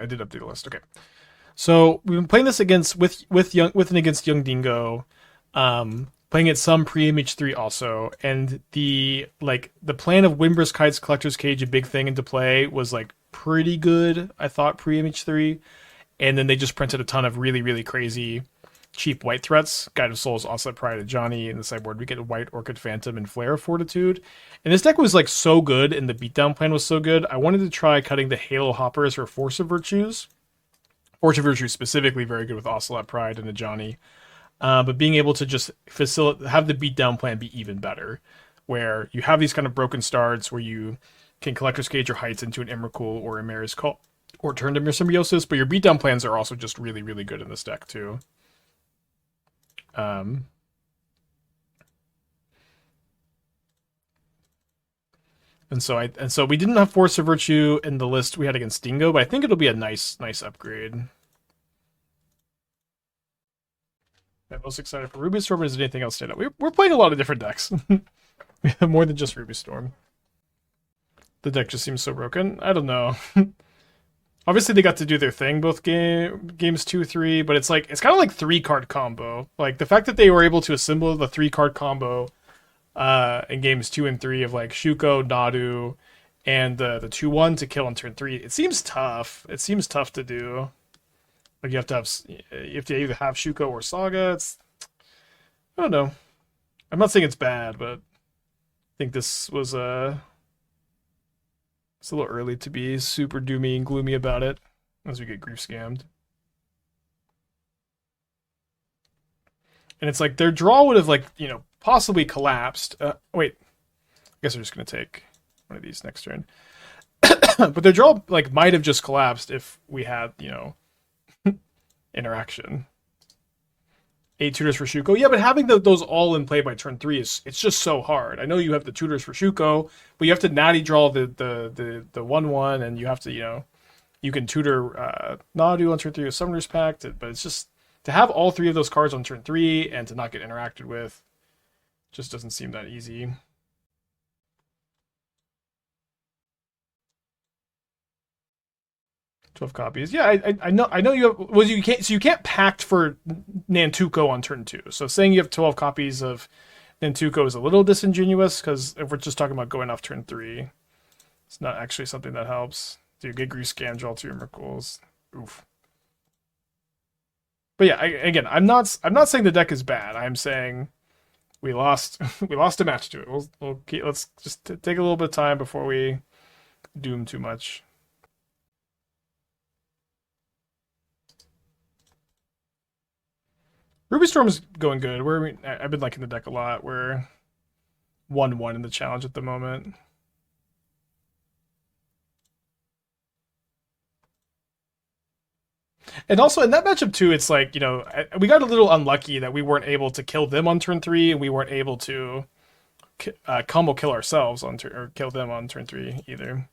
I did update the list. Okay. So we've been playing this against with and against Young Dingo, playing it some pre MH3 also, and the plan of Windbrisk Heights Collector's Cage, a big thing into play, was like pretty good. I thought pre MH3, and then they just printed a ton of really crazy cheap white threats. Guide of Souls, Onslaught Pride, and Johnny in the sideboard. We get a white Orchid Phantom and Flare of Fortitude, and this deck was like so good, and the beatdown plan was so good. I wanted to try cutting the Halo Hoppers for Force of Virtues. Force of Virtue specifically very good with Ocelot Pride and a Johnny. But being able to just have the beatdown plan be even better, where you have these kind of broken starts where you can Collector's Cage or Heights into an Emrakul or Emeria's Call, or turn to Mere Symbiosis, but your beatdown plans are also just really good in this deck too. And so we didn't have Force of Virtue in the list we had against Dingo, but I think it'll be a nice upgrade. I'm most excited for Ruby Storm. Or is there anything else stand out? We're playing a lot of different decks. We have more than just Ruby Storm. The deck just seems so broken. I don't know. Obviously, they got to do their thing both games 2, 3, but it's kind of like 3-card combo. Like the fact that they were able to assemble the 3-card combo in games 2 and 3 of like Shuko, Nadu, and the 2/1 to kill on turn 3. It seems tough. It seems tough to do. Like you have to either have Shuko or Saga. I don't know. I'm not saying it's bad, but I think this was it's a little early to be super doomy and gloomy about it as we get grief scammed. And it's like their draw would have possibly collapsed. Wait, I guess we're just gonna take one of these next turn. But their draw might have just collapsed if we had interaction. 8 tutors for Shuko. Yeah, but having those all in play by turn 3 it's just so hard. I know you have the tutors for Shuko, but you have to natty draw the 1/1, and you have to you can tutor Nadu on turn 3 with Summoner's Pact, but it's just to have all 3 of those cards on turn 3 and to not get interacted with just doesn't seem that easy. Copies. Yeah, I know you have. Well, you can't pact for Nantuko on turn 2. So saying you have 12 copies of Nantuko is a little disingenuous, because if we're just talking about going off turn 3, it's not actually something that helps. Dude, get grief scam, draw 2 Emrakuls. Oof. But yeah, again, I'm not saying the deck is bad. I'm saying we lost a match to it. Let's just take a little bit of time before we doom too much. Ruby Storm's going good. I've been liking the deck a lot. We're 1-1 in the challenge at the moment. And also in that matchup too, it's like, we got a little unlucky that we weren't able to kill them on turn 3, and we weren't able to combo kill ourselves or kill them on turn 3 either.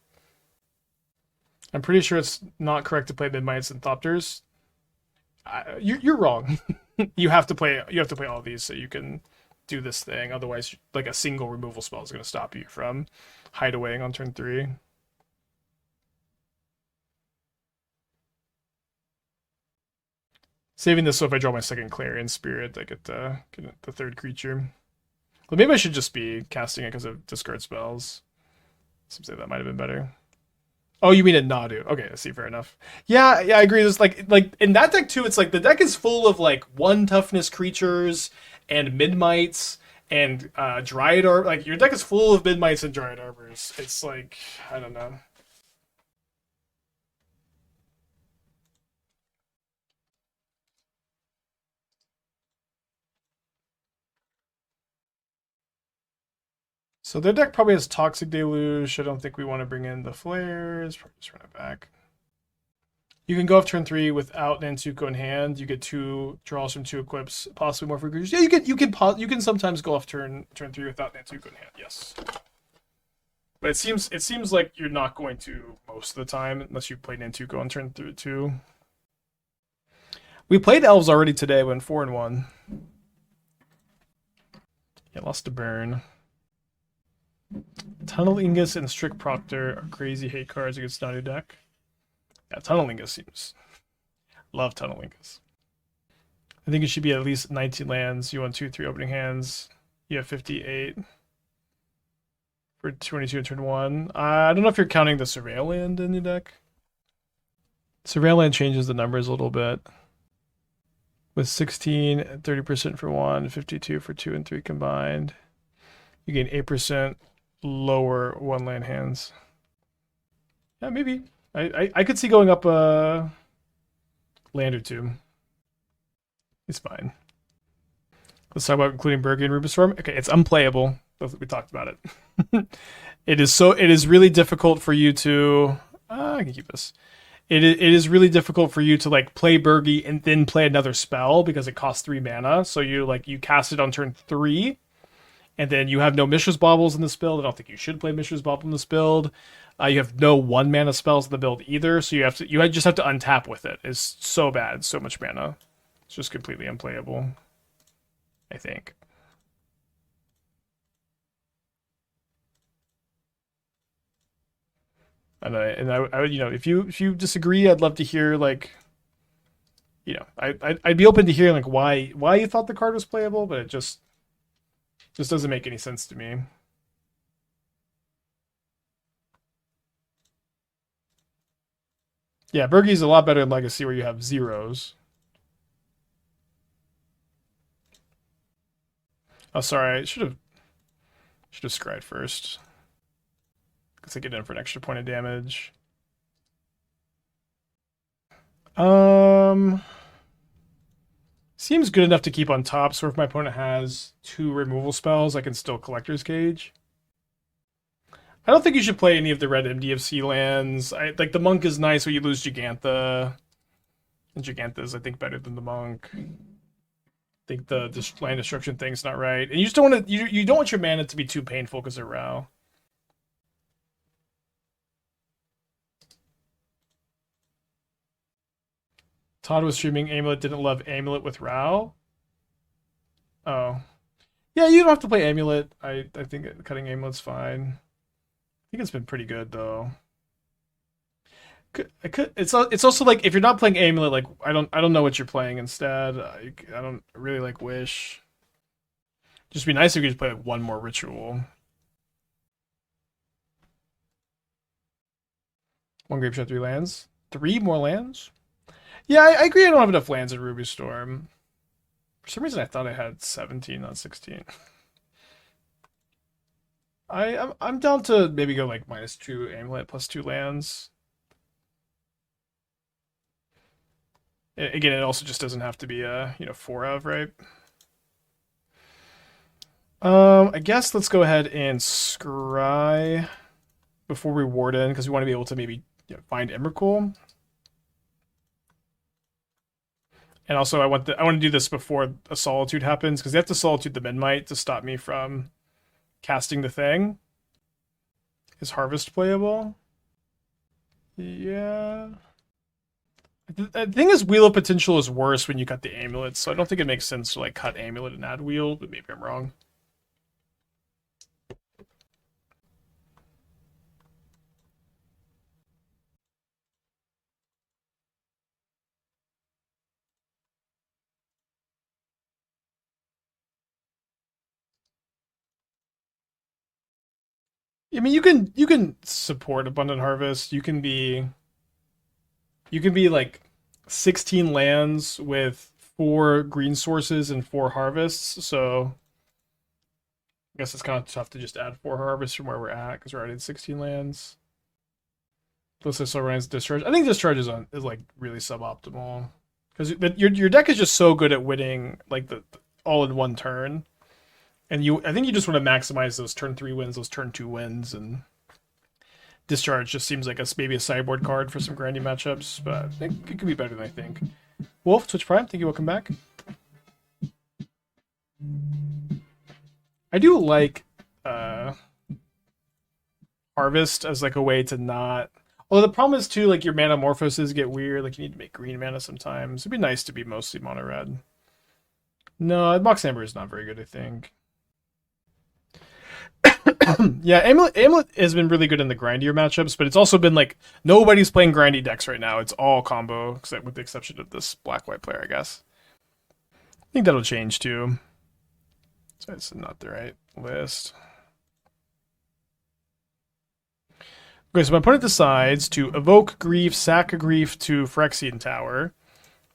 I'm pretty sure it's not correct to play Memnites and Thopters. You're wrong. You have to play all of these so you can do this thing. Otherwise, like a single removal spell is going to stop you from Hideawaying on turn 3. Saving this so if I draw my second Clarion Spirit, I get the 3rd creature. Well, maybe I should just be casting it because of discard spells. Seems like that might have been better. Oh, you mean a Nadu? Okay, I see. Fair enough. Yeah, I agree. There's like in that deck too. It's like the deck is full of 1 toughness creatures and Midmites and Dryad Arbor. Like your deck is full of Midmites and Dryad Arbors. It's like I don't know. So their deck probably has Toxic Deluge. I don't think we want to bring in the Flares. Probably just run it back. You can go off turn 3 without Nantuko in hand. You get 2 draws from 2 equips, possibly more free creatures. Yeah, you can sometimes go off turn 3 without Nantuko in hand. Yes, but it seems like you're not going to most of the time unless you play Nantuko on turn 2. We played Elves already today. Went 4-1. Yeah, lost to Burn. Tunnel Ingus and Strict Proctor are crazy hate cards against Nadu deck. Yeah, Tunnelingus seems. Love Tunnelingus. I think it should be at least 19 lands. You want 2-3 opening hands. You have 58 for 22 and turn 1. I don't know if you're counting the Surveil land in your deck. Surveil land changes the numbers a little bit. With 16, 30% for 1, 52 for 2 and 3 combined. You gain 8% lower 1 land hands. Yeah, maybe. I could see going up a land or 2. It's fine. Let's talk about including Burgundy and Rubistorm. Okay, it's unplayable. We talked about it. It is really difficult for you to. I can keep this. It is really difficult for you to like play Burgundy and then play another spell because it costs 3 mana. So you cast it on turn 3, and then you have no Mishra's Baubles in this build. I don't think you should play Mishra's Bauble in this build. You have no 1 mana spells in the build either, so you just have to untap with it. It's so bad, so much mana. It's just completely unplayable, I think. And I would, if you disagree, I'd love to hear like, I'd be open to hearing like why you thought the card was playable, but it just doesn't make any sense to me. Yeah, Burgundy's a lot better in Legacy where you have zeros. Oh, sorry, I should have scryed first. Because I get in for an extra point of damage. Seems good enough to keep on top, so if my opponent has 2 removal spells, I can still Collector's Cage. I don't think you should play any of the red MDFC lands. Like the Monk is nice when you lose Gigantha. And Gigantha is, I think, better than the Monk. I think the land destruction thing's not right. And you just don't want to you don't want your mana to be too painful because of Rao. Todd was streaming Amulet, didn't love Amulet with Rao. Oh. Yeah, you don't have to play Amulet. I think cutting Amulet's fine. I think it's been pretty good though. It's also like if you're not playing Amulet, like I don't know what you're playing instead. I don't really like Wish. Just be nice if you could just play like 1 more ritual. 1 Grape Shot, 3 lands. 3 more lands? Yeah, I agree. I don't have enough lands in Ruby Storm. For some reason, I thought I had 17, not 16. I'm down to maybe go like -2 Amulet plus 2 lands. Again, it also just doesn't have to be a 4 of, right? I guess let's go ahead and scry before we Warden because we want to be able to maybe find Emrakul. And also, I want to do this before a Solitude happens because they have to Solitude the Memnite to stop me from casting the thing. Is Harvest playable? Yeah. The thing is, Wheel of Potential is worse when you cut the Amulet, so I don't think it makes sense to like cut Amulet and add Wheel, but maybe I'm wrong. I mean, you can support Abundant Harvest. You can be like 16 lands with 4 green sources and 4 harvests. So I guess it's kind of tough to just add 4 harvests from where we're at because we're already at 16 lands. Plus, I still runs Discharge. I think Discharge is like really suboptimal because your deck is just so good at winning like the all in one turn. And I think you just want to maximize those turn 3 wins, those turn 2 wins, and Discharge just seems like maybe a sideboard card for some grindy matchups, but I think it could be better than I think. Wolf, Twitch Prime, thank you, welcome back. I do like Harvest as like a way to not... Although the problem is too, like your mana morphoses get weird, like you need to make green mana sometimes. It'd be nice to be mostly mono red. No, Mox Amber is not very good, I think. Yeah, Amulet has been really good in the grindier matchups, but it's also been like nobody's playing grindy decks right now. It's all combo, except with the exception of this black-white player, I guess. I think that'll change too. So it's not the right list. Okay, so my opponent decides to evoke Grief, sack a Grief to Phyrexian Tower.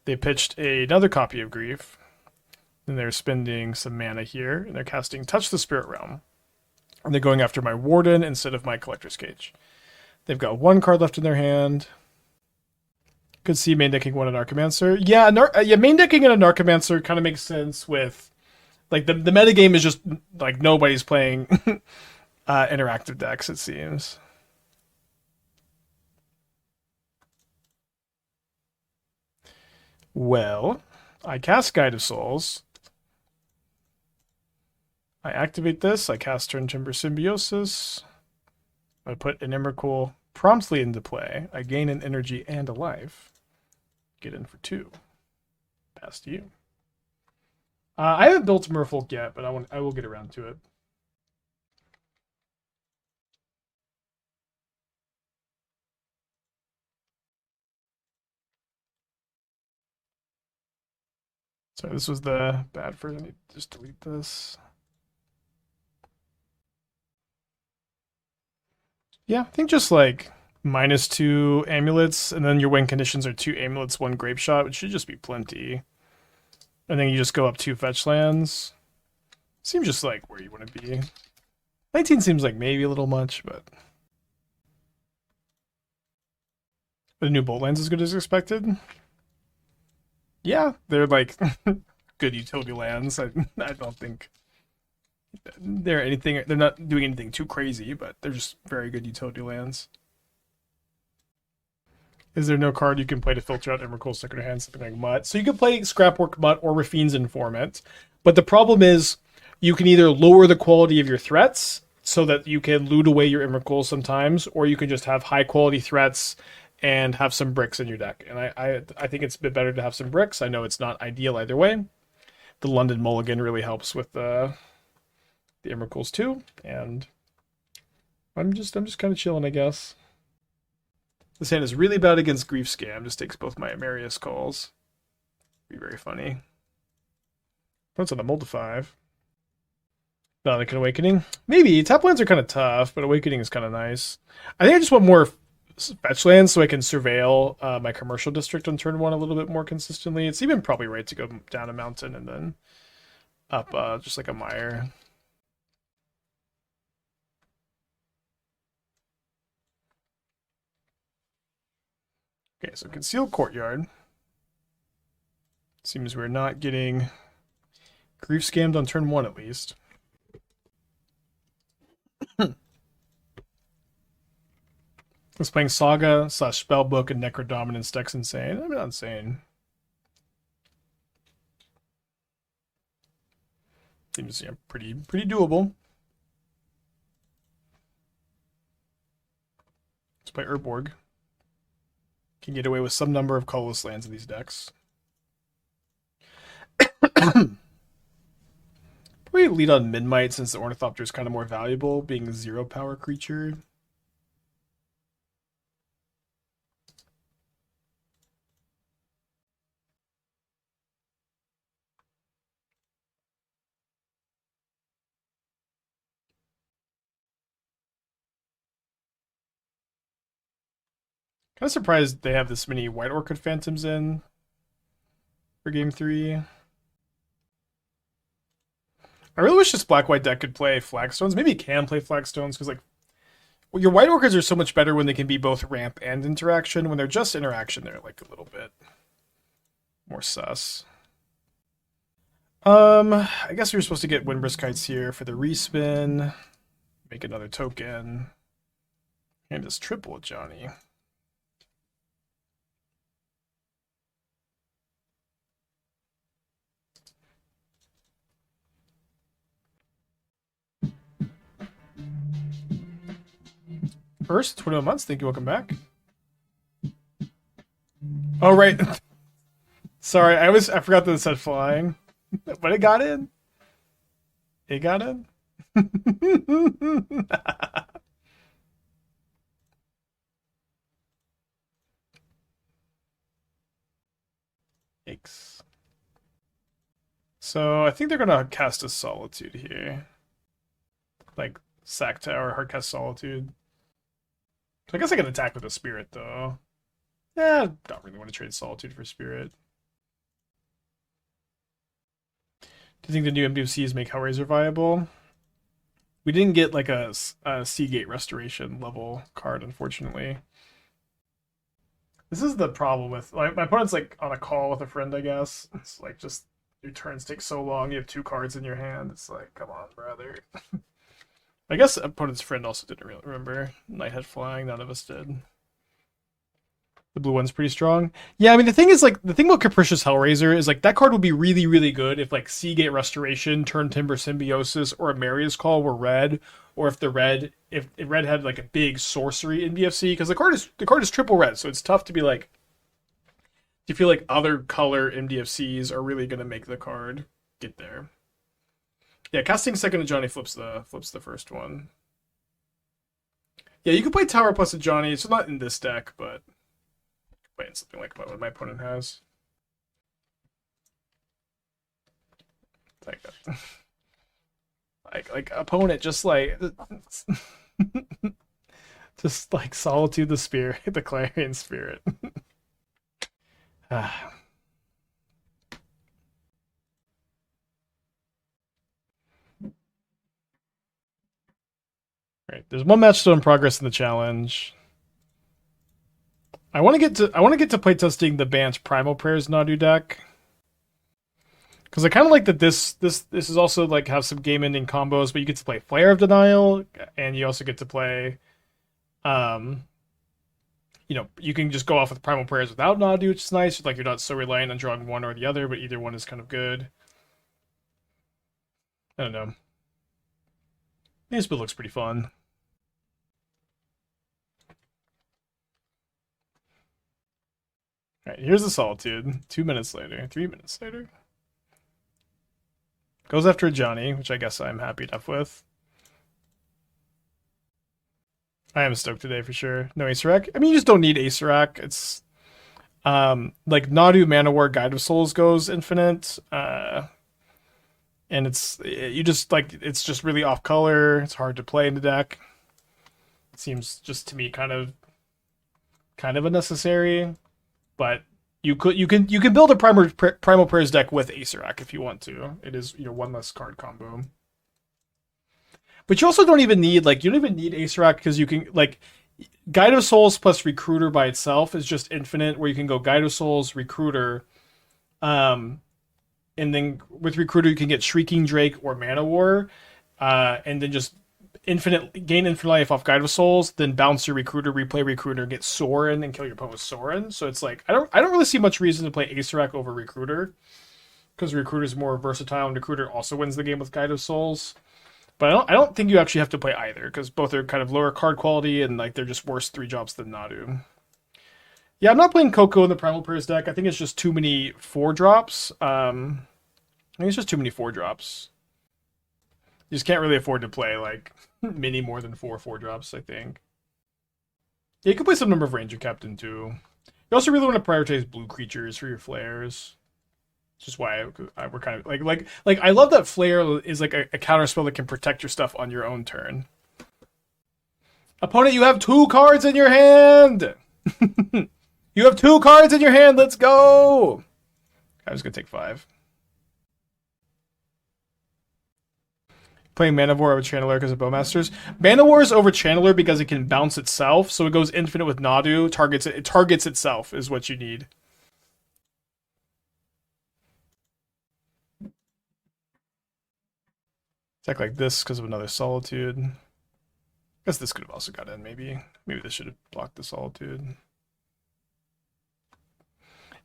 They pitched another copy of Grief. And they're spending some mana here, and they're casting Touch the Spirit Realm. And they're going after my Warden instead of my Collector's Cage. They've got one card left in their hand. Could see main decking one Anarchomancer. Yeah, main decking an Anarchomancer kind of makes sense with... Like, the metagame is just, like, nobody's playing interactive decks, it seems. Well, I cast Guide of Souls. I activate this. I cast Turn Timber Symbiosis. I put an Emrakul promptly into play. I gain an energy and a life. Get in for 2. Pass to you. I haven't built Merfolk yet, but I will get around to it. Sorry, this was the bad version. Let me just delete this. Yeah, I think just like -2 amulets, and then your win conditions are 2 amulets, 1 grape shot, which should just be plenty. And then you just go up 2 fetch lands. Seems just like where you want to be. 19 seems like maybe a little much, but the new bolt lands as good as expected. Yeah, they're like good utility lands. I don't think they're not doing anything too crazy, but they're just very good utility lands. Is there no card you can play to filter out Emrakul second hand, something like Mutt? So you can play Scrapwork Mutt or Rafine's Informant, but the problem is you can either lower the quality of your threats so that you can loot away your Emrakul sometimes, or you can just have high quality threats and have some bricks in your deck. And I think it's a bit better to have some bricks. I know it's not ideal either way. The London Mulligan really helps with the Emrakuls too, and I'm just kind of chilling, I guess. This hand is really bad against Grief Scam. Just takes both my Emeria calls. Be very funny. What's on the Mold to 5? Valak Awakening. Maybe. Tap lands are kind of tough, but Awakening is kind of nice. I think I just want more fetch lands so I can surveil my commercial district on turn 1 a little bit more consistently. It's even probably right to go down a mountain and then up just like a mire. Okay, so Concealed Courtyard. Seems we're not getting Grief Scammed on turn 1 at least. I was playing Saga / Spellbook and Necrodominance decks insane. I'm not insane. Seems pretty doable. Let's play Urborg. Can get away with some number of colorless lands in these decks. Probably lead on Memnite since the Ornithopter is kind of more valuable, being a 0 power creature. Kind of surprised they have this many White Orchid Phantoms in for game 3. I really wish this black-white deck could play Flagstones. Maybe it can play Flagstones, because like, well, your White Orchids are so much better when they can be both ramp and interaction. When they're just interaction, they're like a little bit more sus. I guess we were supposed to get Windbrisk Heights here for the respin. Make another token. And just triple Johnny. First, 21 months. Thank you. Welcome back. Oh, right. Sorry, I forgot that it said flying. But it got in. It got in. Yikes. So I think they're gonna cast a Solitude here. Like Sack Tower, hard cast Solitude. So I guess I can attack with a Spirit though. Yeah, don't really want to trade Solitude for Spirit. Do you think the new MBFCs make Hellraiser viable? We didn't get like a Seagate Restoration level card, unfortunately. This is the problem with like my opponent's like on a call with a friend, I guess. It's like just your turns take so long. You have 2 cards in your hand. It's like, come on, brother. I guess opponent's friend also didn't really remember Nighthead flying. None of us did. The blue one's pretty strong. Yeah, I mean the thing is like the thing about Capricious Hellraiser is like that card would be really, really good if like Seagate Restoration, Turn Timber Symbiosis, or Emeria's Call were red, or if red had like a big sorcery in BFC, because the card is triple red, so it's tough to be like. Do you feel like other color MDFCs are really gonna make the card get there? Yeah, casting second to Johnny flips the first one. Yeah, you can play Tower plus a Johnny. It's not in this deck, but playing something like what my opponent has. Like opponent just like just like Solitude the Spirit, the Clarion Spirit. Right, there's one match still in progress in the challenge. I want to get to playtesting the Bant Primal Prayers Nadu deck. Because I kind of like that this is also like have some game-ending combos, but you get to play Flare of Denial, and you also get to play, you know, you can just go off with Primal Prayers without Nadu, which is nice. Like you're not so reliant on drawing one or the other, but either one is kind of good. I don't know. This build looks pretty fun. All right, here's the Solitude. 2 minutes later, 3 minutes later. Goes after Johnny, which I guess I'm happy enough with. I am stoked today for sure. No Acerak. I mean, you just don't need Acerak. It's like Nadu Mana War Guide of Souls goes infinite. And it's just really off color. It's hard to play in the deck. It seems just to me kind of unnecessary. But you can build a Primal Prayers deck with Acerak if you want to. It is, you know, one less card combo. But you also don't even need Acerak, because you can like Guide of Souls plus Recruiter by itself is just infinite, where you can go Guide of Souls, Recruiter, and then with Recruiter you can get Shrieking Drake or Mana War, and then just gain infinite life off Guide of Souls, then bounce your Recruiter, replay Recruiter, get Sorin, and kill your opponent with Sorin. So it's like I don't really see much reason to play Acerak over Recruiter, because Recruiter is more versatile, and Recruiter also wins the game with Guide of Souls. But I don't think you actually have to play either, because both are kind of lower card quality, and like they're just worse 3-drops than Nadu. Yeah, I'm not playing Coco in the Primal Prayers deck. I think it's just too many 4-drops. I think it's just too many 4-drops. You just can't really afford to play like many more than 4-drops, I think. Yeah, you can play some number of Ranger Captain too. You also really want to prioritize blue creatures for your flares. Which is why we're kind of like I love that Flare is like a counter spell that can protect your stuff on your own turn. Opponent, you have 2 cards in your hand. You have 2 cards in your hand. Let's go. I was gonna take 5. Playing Mana War over Channeler because of Bowmasters. Mana War is over Channeler because it can bounce itself, so it goes infinite with Nadu. It targets itself is what you need. Attack like this because of another Solitude. I guess this could have also got in, maybe. Maybe this should have blocked the Solitude.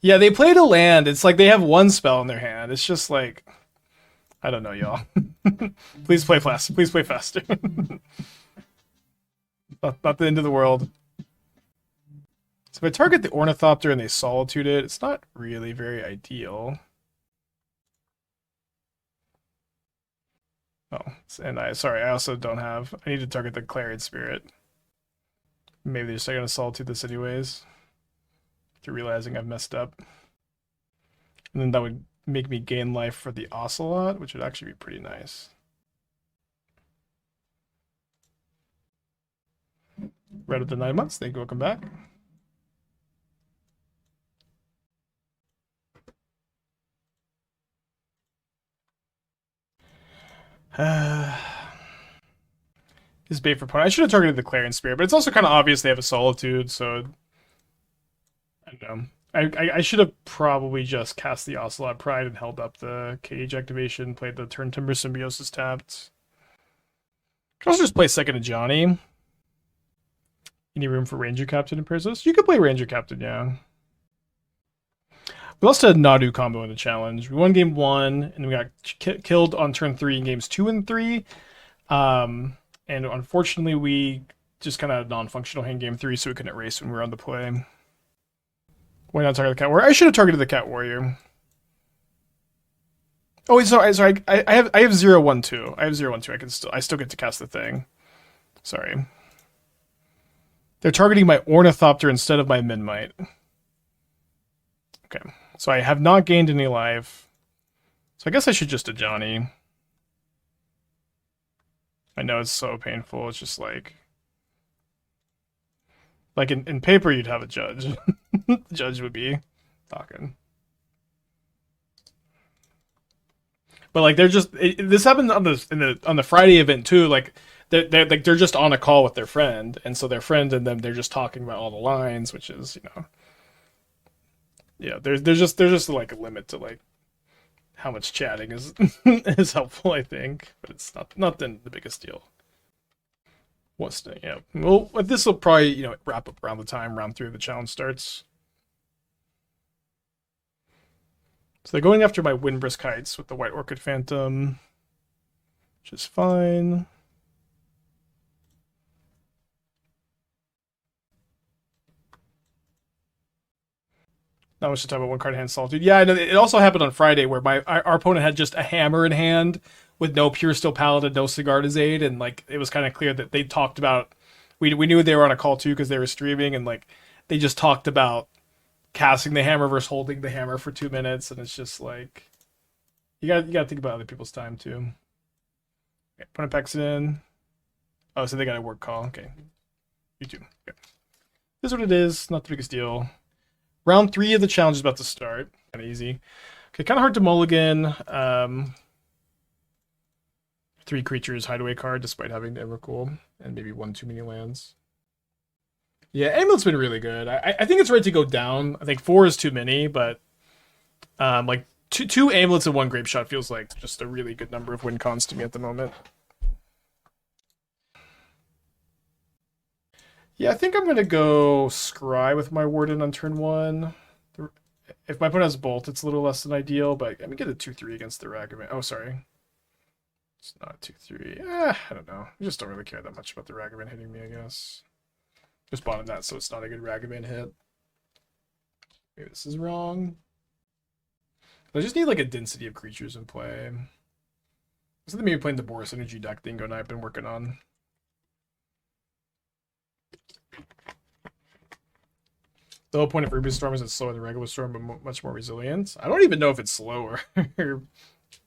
Yeah, they played a land. It's like they have 1 spell in their hand. It's just like, I don't know, y'all. Please play fast. Please play faster. not the end of the world. So if I target the Ornithopter and they Solitude it, it's not really very ideal. Oh, and sorry, I also don't have. I need to target the Clarion Spirit. Maybe they're just going to Solitude this anyways. After realizing I've messed up. And then that would make me gain life for the Ocelot, which would actually be pretty nice. Red of the 9 months, thank you, welcome back. Is bait for opponent. I should have targeted the Clarion Spirit, but it's also kind of obvious they have a Solitude, so I don't know. I should have probably just cast the Ocelot Pride and held up the Cage activation, played the Turn Timber Symbiosis tapped. Could also just play second to Johnny. Any room for Ranger Captain in Perzos? You could play Ranger Captain, yeah. We also had Nadu combo in the challenge. We won game 1, and we got killed on turn 3 in games 2 and 3. And unfortunately, we just kind of non-functional hand game 3, so we couldn't race when we were on the play. Why not target the Cat Warrior? I should have targeted the Cat Warrior. Oh wait, sorry. I have 0-1-2. I have 0-1-2. I still get to cast the thing. Sorry. They're targeting my Ornithopter instead of my Memnite. Okay, so I have not gained any life. So I guess I should just a Johnny. I know it's so painful. It's just like in paper you'd have a judge. The judge would be talking. But like they're just this happened on the Friday event too. Like they're just on a call with their friend, and so their friend and them they're just talking about all the lines, which is there's just like a limit to like how much chatting is is helpful, I think, but it's not the biggest deal. What's the well, this will probably wrap up around the time round 3 of the challenge starts. So they're going after my Windbrisk Heights with the White Orchid Phantom, which is fine. Not much to talk about one card hand Solitude. Yeah, I know it also happened on Friday where our opponent had just a hammer in hand with no Pure Steel Paladin, no Sigarda's Aid, and like it was kind of clear that they talked about. We knew they were on a call too because they were streaming, and like they just talked about casting the hammer versus holding the hammer for 2 minutes, and it's just like you gotta think about other people's time too. Okay, opponent packs it in. Oh, so they got a word call. Okay, you too. Okay. This is what it is. Not the biggest deal. Round 3 of the challenge is about to start. Kind of easy. Okay, kind of hard to mulligan. 3 creatures Hideaway card despite having the Emrakul and maybe 1 too many lands. Yeah, Amulet's been really good. I think it's ready to go down. I think 4 is too many, but like two Amulets and 1 Grapeshot feels like just a really good number of win cons to me at the moment. Yeah, I think I'm going to go Scry with my Warden on turn 1. If my opponent has Bolt, it's a little less than ideal, but I'm going to get a 2-3 against the Ragavan. Oh, sorry. It's not 2-3. I don't know. I just don't really care that much about the Ragavan hitting me, I guess. Just bottom that so it's not a good Ragavan hit. Maybe this is wrong. I just need like a density of creatures in play. So maybe playing the Boris Energy deck Dingo and I've been working on. The whole point of Ruby Storm is it's slower than regular Storm, but much more resilient. I don't even know if it's slower.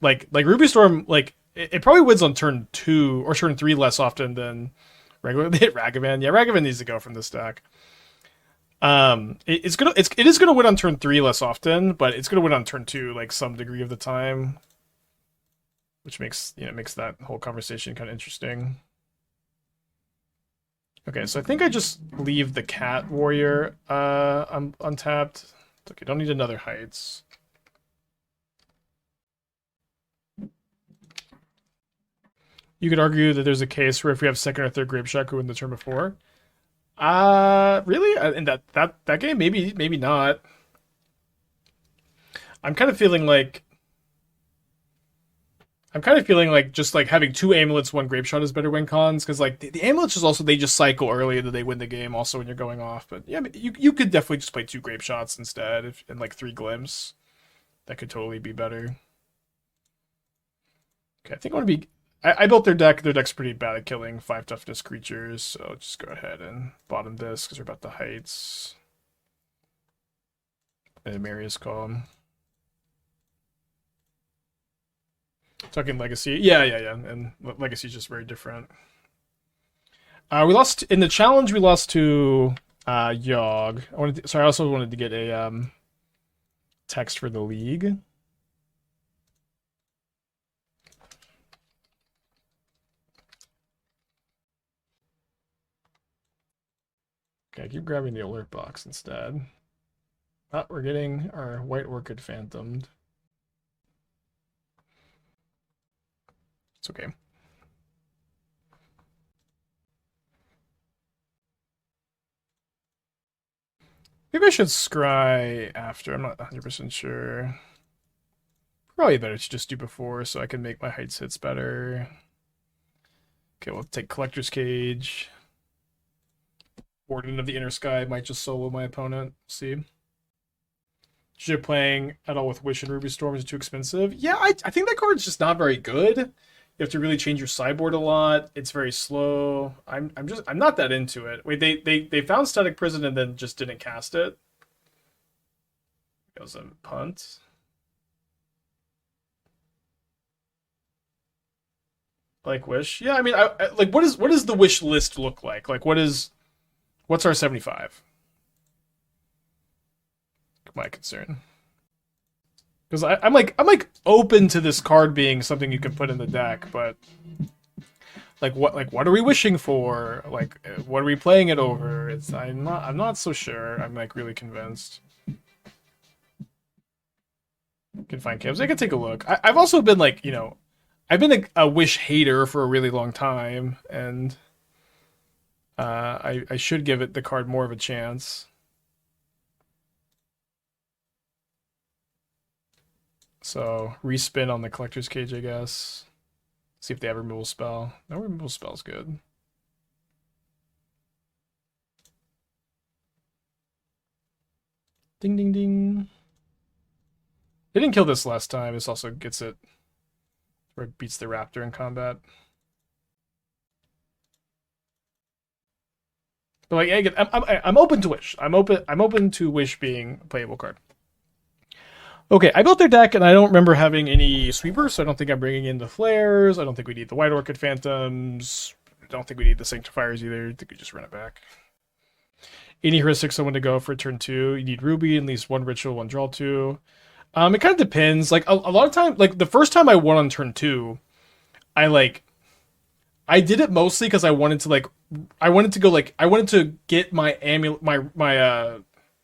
like Ruby Storm, like it probably wins on turn 2 or turn 3 less often than regular. They hit Ragavan. Yeah, Ragavan needs to go from this deck. It is gonna win on turn 3 less often, but it's gonna win on turn 2 like some degree of the time, which makes that whole conversation kind of interesting. Okay, so I think I just leave the Cat Warrior untapped. Okay, don't need another Heights. You could argue that there's a case where if we have second or third Grapeshot who win the turn before. Really? In that game? Maybe not. I'm kind of feeling like just like having 2 Amulets, 1 Grapeshot is better win cons, because like the Amulets is also they just cycle early and then they win the game also when you're going off. But yeah, you could definitely just play 2 Grapeshots instead and like 3 Glimpse. That could totally be better. Okay, I think I want to be I built their deck. Their deck's pretty bad at killing 5 toughness creatures, so I'll just go ahead and bottom this because we're about the heights. And Emeria's calm. Talking Legacy. Yeah. And Legacy's just very different. We lost in the challenge. We lost to Yogg. I also wanted to get a text for the league. Okay, I keep grabbing the alert box instead. Oh, we're getting our White Orchid phantomed. It's okay. Maybe I should scry after. I'm not 100% sure. Probably better to just do before so I can make my heights hits better. Okay, we'll take Collector's Cage. Warden of the Inner Sky might just solo my opponent. See? Should playing at all with Wish and Ruby Storm is too expensive. Yeah, I think that card's just not very good. You have to really change your sideboard a lot. It's very slow. I'm not that into it. Wait, they found Static Prison and then just didn't cast it. It was a punt. Like Wish. Yeah, I mean, I like what does the Wish list look like? Like what's our 75? My concern. Because I'm like open to this card being something you can put in the deck, but what are we wishing for? Like what are we playing it over? I'm not so sure. I'm like really convinced. Can find camps. I can take a look. I've also been like, I've been a Wish hater for a really long time, and I should give it the card more of a chance. So respin on the Collector's Cage, I guess. See if they have a removal spell. No removal spell's good. Ding ding ding. They didn't kill this last time. This also gets it where it beats the Raptor in combat. But like again, I'm open to Wish. I'm open to Wish being a playable card. Okay, I built their deck, and I don't remember having any sweepers, so I don't think I'm bringing in the flares. I don't think we need the White Orchid Phantoms. I don't think we need the Sanctifiers either. I think we just run it back. Any heuristics I want to go for turn 2? You need Ruby, at least 1 Ritual, 1 Draw 2. It kind of depends. Like, a lot of time, like, the first time I won on turn 2, I did it mostly because I wanted to get my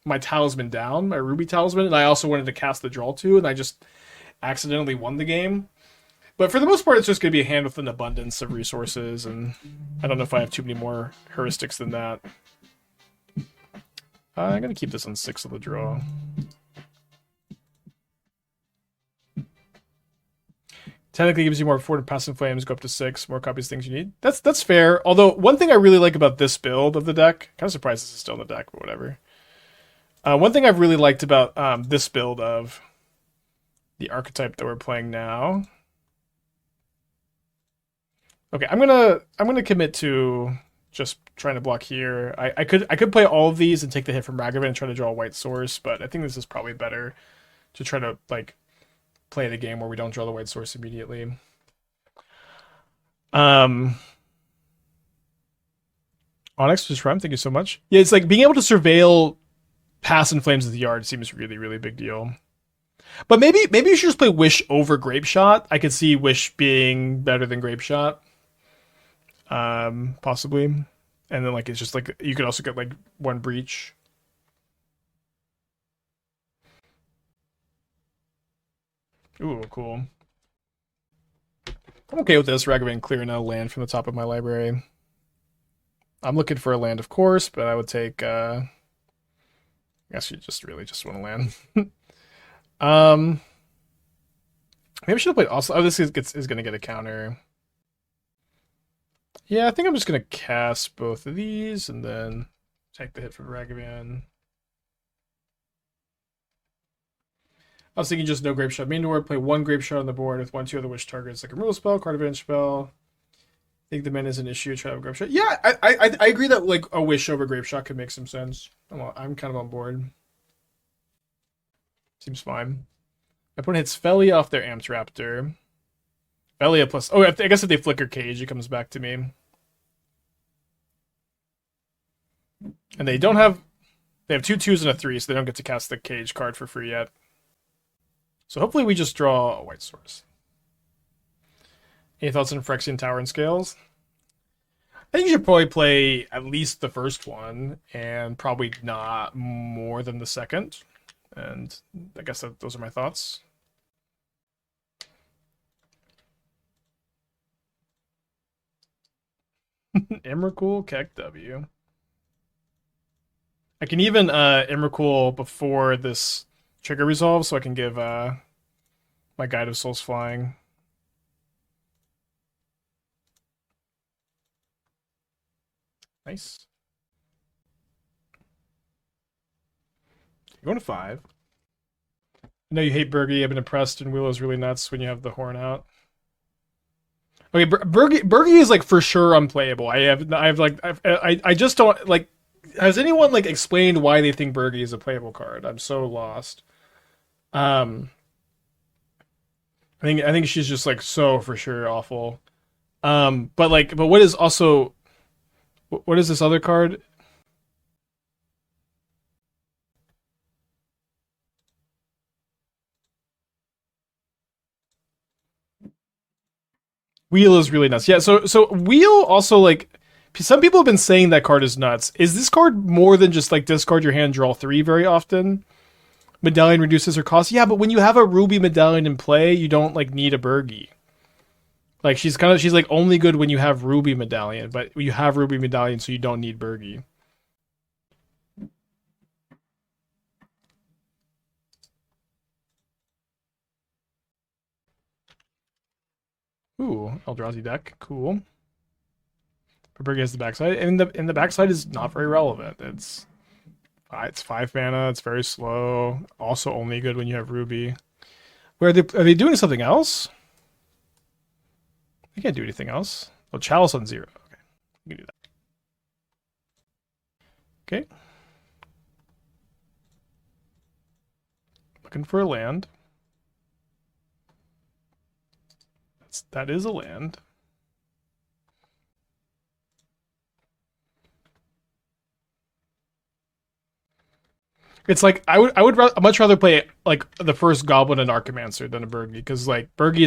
my talisman down, my Ruby talisman, and I also wanted to cast the draw 2, and I just accidentally won the game. But for the most part, it's just going to be a hand with an abundance of resources, and I don't know if I have too many more heuristics than that. I'm going to keep this on 6 of the draw. Technically gives you more 4 to Passing Flames, go up to 6, more copies of things you need. That's fair. Although, one thing I really like about this build of the deck, kind of surprised this is still in the deck, but whatever. One thing I've really liked about this build of the archetype that we're playing now. Okay, I'm gonna commit to just trying to block here. I could play all of these and take the hit from Ragavan and try to draw a white source, but I think this is probably better to try to like play the game where we don't draw the white source immediately. Onyx just Prime, thank you so much. Yeah, it's like being able to surveil Pass and Flames of the Yard seems really, really big deal. But maybe you should just play Wish over Grapeshot. I could see Wish being better than Grapeshot. Possibly. And then like it's just like you could also get like 1 Breach. Ooh, cool. I'm okay with this. Ragavan clearing a land from the top of my library. I'm looking for a land, of course, but I would take I guess you just really just want to land. Maybe I should have played also. Oh, this is going to get a counter. Yeah, I think I'm just going to cast both of these and then take the hit from Ragavan. I was thinking just no Grape Shot main board, play one Grape Shot on the board with 1/2 other wish targets, like a removal spell, card advantage spell. I think the mana is an issue. Try to have a Grape Shot. Yeah, I agree that like a wish over Grape Shot could make some sense. I'm kind of on board. Seems fine. My opponent hits Felly off their Amped Raptor. Felly plus. Oh, I guess if they flicker Cage, it comes back to me. And they don't have. They have 2 2s and a 3, so they don't get to cast the Cage card for free yet. So hopefully we just draw a white source. Any thoughts on Phyrexian Tower and Scales? I think you should probably play at least the first one, and probably not more than the second. And I guess those are my thoughts. Emrakul, Keck W. I can even Emrakul before this trigger resolve, so I can give my Guide of Souls Flying. Nice. You're going to 5. I know you hate Bergie. I've been impressed, and Willow's really nuts when you have the horn out. Okay, Bergie is like for sure unplayable. I just don't like. Has anyone like explained why they think Bergie is a playable card? I'm so lost. I think she's just like so for sure awful. But what is also, what is this other card? Wheel is really nuts. Yeah, so Wheel also like some people have been saying that card is nuts. Is this card more than just like discard your hand, draw 3 very often? Medallion reduces her cost. Yeah, but when you have a Ruby Medallion in play, you don't like need a Bergie. Like she's like only good when you have Ruby Medallion, but you have Ruby Medallion, so you don't need Bergie. Ooh, Eldrazi deck, cool. But Bergie has the backside, and the backside is not very relevant. It's 5 mana. It's very slow. Also, only good when you have Ruby. Are they doing something else? I can't do anything else. Oh, Chalice on 0. Okay, we can do that. Okay. Looking for a land. That is a land. It's like I would much rather play like the first Goblin and Archimancer than a Bergie, because like Bergie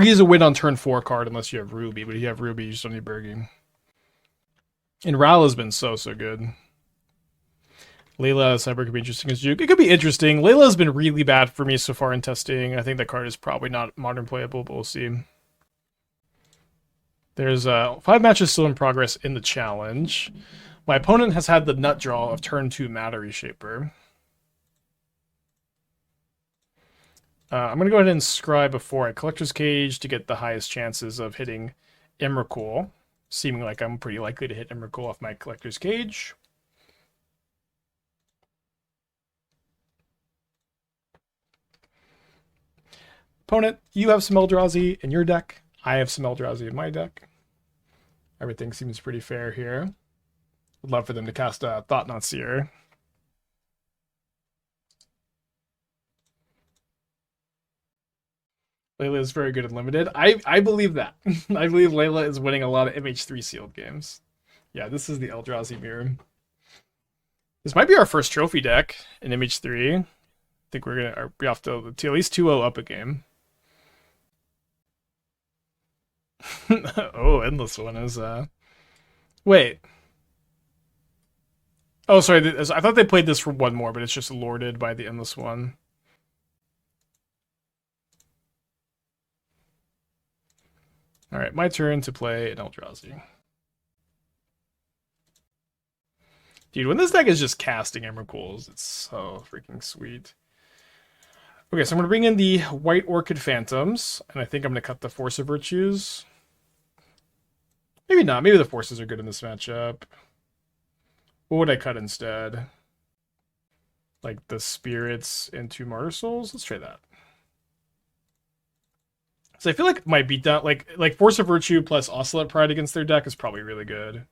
is a win on turn 4 card unless you have Ruby, but if you have Ruby, you just don't need Bergie. And Ral has been so good. Layla Cyber could be interesting as Juke. It could be interesting. Layla has been really bad for me so far in testing. I think that card is probably not modern playable, but we'll see. There's 5 matches still in progress in the challenge. My opponent has had the nut draw of turn 2 Matter Reshaper. I'm going to go ahead and scry before I Collector's Cage to get the highest chances of hitting Emrakul. Seeming like I'm pretty likely to hit Emrakul off my Collector's Cage. Opponent, you have some Eldrazi in your deck. I have some Eldrazi in my deck. Everything seems pretty fair here. Would love for them to cast a Thought-Knot Seer. Layla is very good and limited. I believe that. I believe Layla is winning a lot of MH3 sealed games. Yeah, this is the Eldrazi mirror. This might be our first trophy deck in MH3. I think we're gonna be off to at least 2-0 up a game. Oh, Endless One is wait. Oh, sorry. I thought they played this for one more, but it's just lorded by the Endless One. All right, my turn to play an Eldrazi. Dude, when this deck is just casting Emrakuls, it's so freaking sweet. Okay, so I'm going to bring in the White Orchid Phantoms, and I think I'm going to cut the Force of Virtues. Maybe not. Maybe the Forces are good in this matchup. What would I cut instead? like the spirits into Martyr Souls. Let's try that. So I feel like my beatdown, like Force of Virtue plus Ocelot Pride against their deck is probably really good.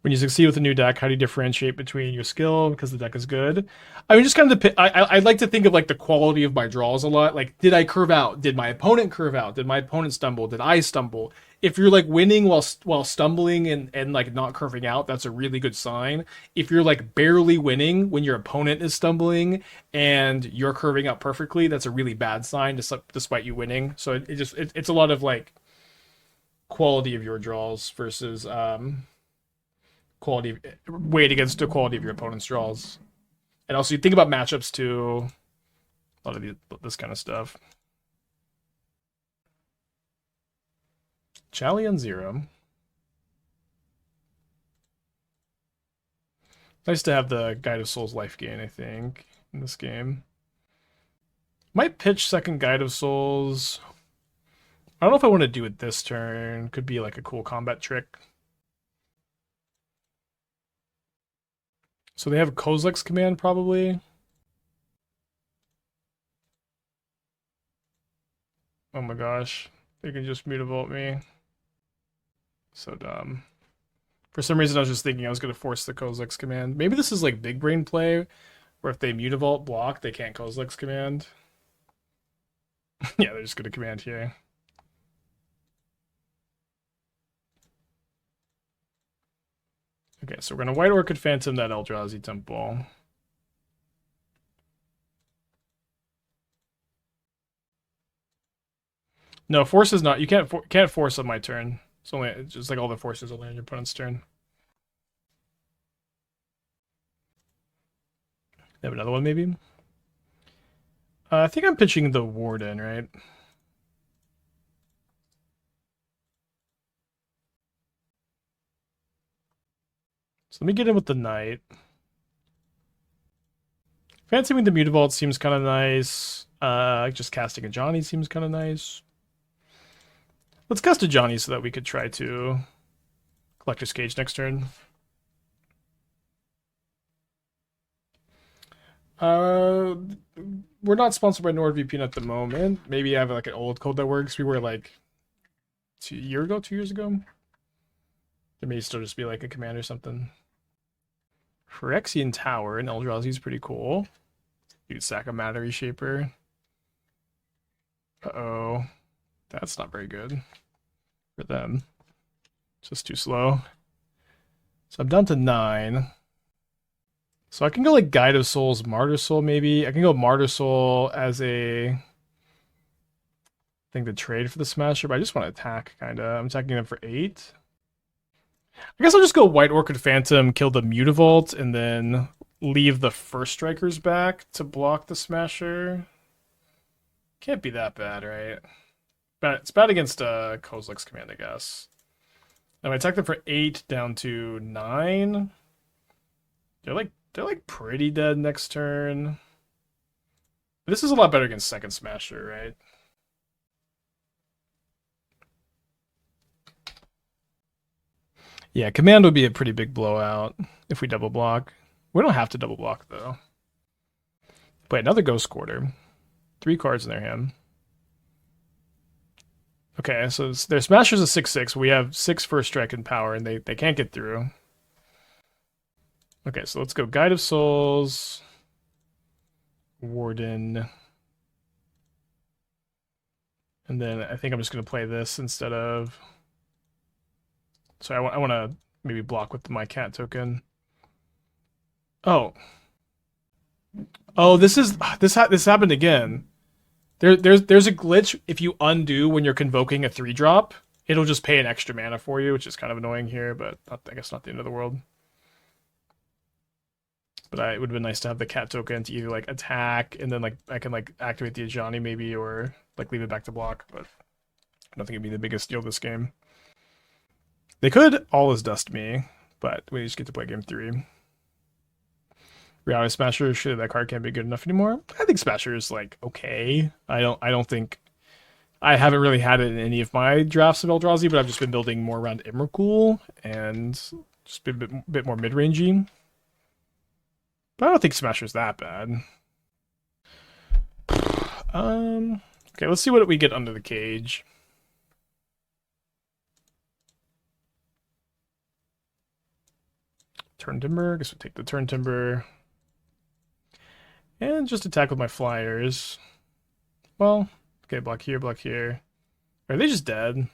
When you succeed with a new deck, how do you differentiate between your skill because the deck is good? I mean, just kind of I like to think of like the quality of my draws a lot. Like, did I curve out? Did my opponent curve out? Did my opponent stumble? Did I stumble? If you're like winning while stumbling and like not curving out, that's a really good sign. If you're like barely winning when your opponent is stumbling and you're curving out perfectly, that's a really bad sign despite you winning. So it's a lot of like quality of your draws versus quality weight against the quality of your opponent's draws. And also you think about matchups too. A lot of this kind of stuff. Chally on 0. Nice to have the Guide of Souls life gain, I think, in this game. Might pitch second Guide of Souls. I don't know if I want to do it this turn. Could be like a cool combat trick. So they have a Kozilek's command, probably. Oh my gosh. They can just mutavault me. So dumb. For some reason, I was just thinking I was going to force the Kozilek's command. Maybe this is like big brain play, where if they mutavault block, they can't Kozilek's command. Yeah, they're just going to command here. Okay, so we're going to White Orchid Phantom that Eldrazi Temple. No, force is not. You can't force on my turn. It's just like all the forces only on your opponent's turn. They have another one, maybe? I think I'm pitching the Warden, right? So let me get in with the Knight. Fancying the Mutavault seems kind of nice. Just casting a Johnny seems kind of nice. Let's cast a Johnny so that we could try to Collector's Cage next turn. We're not sponsored by NordVPN at the moment. Maybe I have like an old code that works. We were like 2 years ago. There may still just be like a command or something. Phyrexian Tower and Eldrazi is pretty cool. You could sack a Matter Reshaper. Uh-oh. That's not very good for them. Just too slow. So I'm down to 9. So I can go like Guide of Souls, Martyr Soul maybe. I can go Martyr Soul as a thing to trade for the Smasher, but I just want to attack, kind of. I'm attacking them for 8. I guess I'll just go White Orchid Phantom, kill the Mutavault, and then leave the first strikers back to block the Smasher. Can't be that bad, right? But it's bad against Kozilek's command, I guess. And I attack them for 8 down to 9. They're like pretty dead next turn. This is a lot better against second Smasher, right? Yeah, command would be a pretty big blowout if we double block. We don't have to double block, though. Wait, another Ghost Quarter. 3 cards in their hand. Okay, so their Smasher's a 6/6. We have 6 first strike and power, and they can't get through. Okay, so let's go Guide of Souls. Warden. And then I think I'm just going to play this instead of... So I want to maybe block with my cat token. Oh. Oh, this happened again. There's a glitch. If you undo when you're convoking a 3-drop, it'll just pay an extra mana for you, which is kind of annoying here, but I guess not the end of the world. But it would have been nice to have the cat token to either like attack and then like I can like activate the Ajani maybe, or like leave it back to block, but I don't think it'd be the biggest deal this game. They could All Is Dust me, but we just get to play game 3. Reality Smasher, sure, that card can't be good enough anymore. I think Smasher is like okay. I don't think I haven't really had it in any of my drafts of Eldrazi, but I've just been building more around Emrakul, and Just a bit more mid-rangey. But I don't think Smasher's that bad. Okay, let's see what we get under the cage. Turn Timber. I guess we'll take the Turn Timber. And just attack with my flyers. Well, okay, block here, block here. Are they just dead?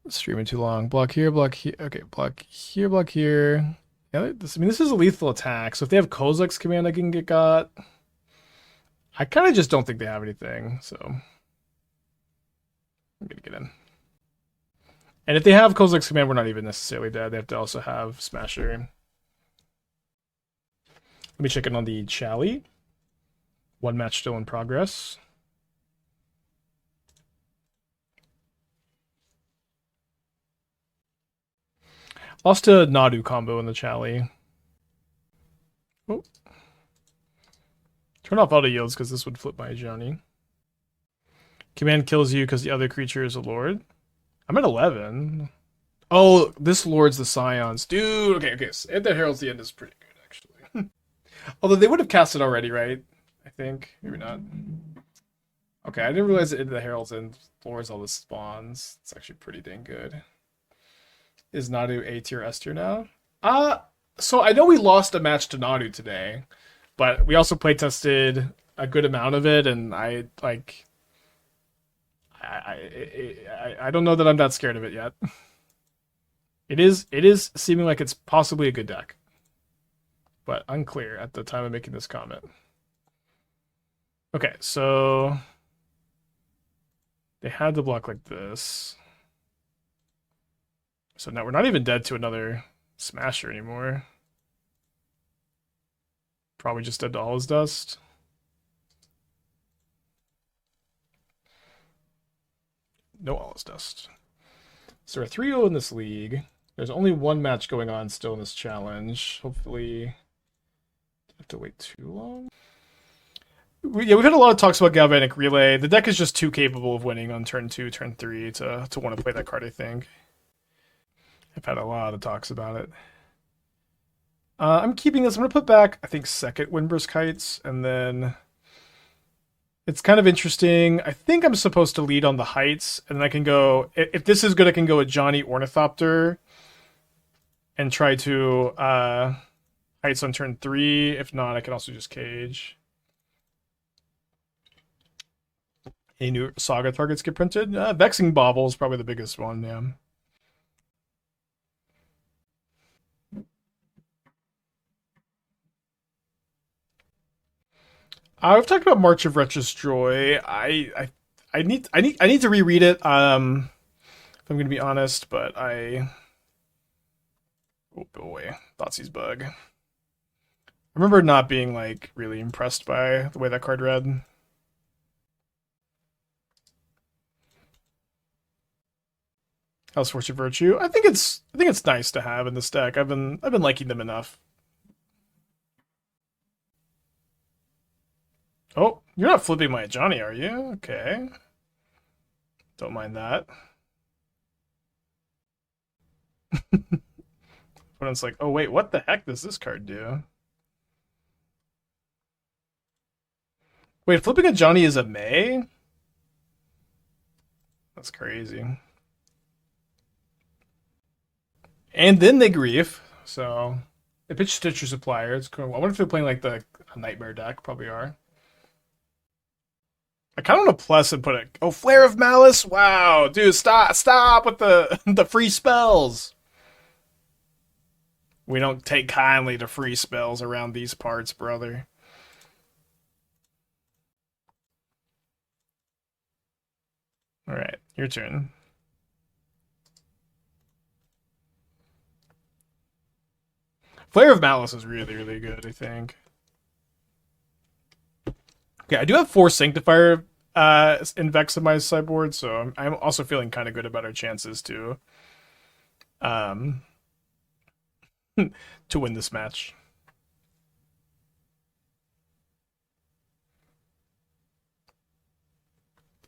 Streaming too long. Block here, block here. Okay, block here, block here. Yeah, this is a lethal attack. So if they have Kozilek's command, I can get got. I kind of just don't think they have anything. So I'm gonna get in. And if they have Kozilek's command, we're not even necessarily dead. They have to also have Smasher. Let me check in on the Chally. One match still in progress. Lost to Nadu combo in the Chally. Oh. Turn off auto yields because this would flip my Johnny. Command kills you because the other creature is a lord. I'm at 11. Oh, this lord's the Scions. Dude, okay. So Ed the Herald's the end is pretty good, actually. Although they would have cast it already, right? I think. Maybe not. Okay, I didn't realize that Ed the Herald's end lords all the spawns. It's actually pretty dang good. Is Nadu A tier, S tier now? So I know we lost a match to Nadu today, but we also playtested a good amount of it, and I don't know that I'm that scared of it yet. It is seeming like it's possibly a good deck, but unclear at the time of making this comment. Okay, so they had to block like this. So now we're not even dead to another Smasher anymore. Probably just dead to all his dust. No all his dust. So we're 3-0 in this league. There's only one match going on still in this challenge. Hopefully, don't have to wait too long. We've had a lot of talks about Galvanic Relay. The deck is just too capable of winning on turn 2, turn 3 to want to play that card, I think. I've had a lot of talks about it. I'm keeping this. I'm going to put back, I think, second Windbrisk Heights, and then it's kind of interesting. I think I'm supposed to lead on the Heights, and then I can go, if this is good, I can go with Johnny Ornithopter and try to Heights on turn 3. If not, I can also just Cage. Any new Saga targets get printed? Vexing Bauble is probably the biggest one, yeah. I've talked about March of Wretch's Joy. I need to reread it. If I'm gonna be honest, but oh boy, Thoughtseize Bug. I remember not being like really impressed by the way that card read. House Fortune Virtue. I think it's nice to have in this deck. I've been liking them enough. Oh, you're not flipping my Johnny, are you? Okay. Don't mind that. Opponent's like, oh wait, what the heck does this card do? Wait, flipping a Johnny is a May? That's crazy. And then they grief, so they pitch Stitcher Supplier. It's cool. I wonder if they're playing like a Nightmare deck. Probably are. I kind of want to plus and put it. Oh, Flare of Malice! Wow, dude, stop with the free spells. We don't take kindly to free spells around these parts, brother. All right, your turn. Flare of Malice is really, really good, I think. Okay, I do have 4 Sanctifier en-Vecs in my sideboard, so I'm also feeling kind of good about our chances to to win this match.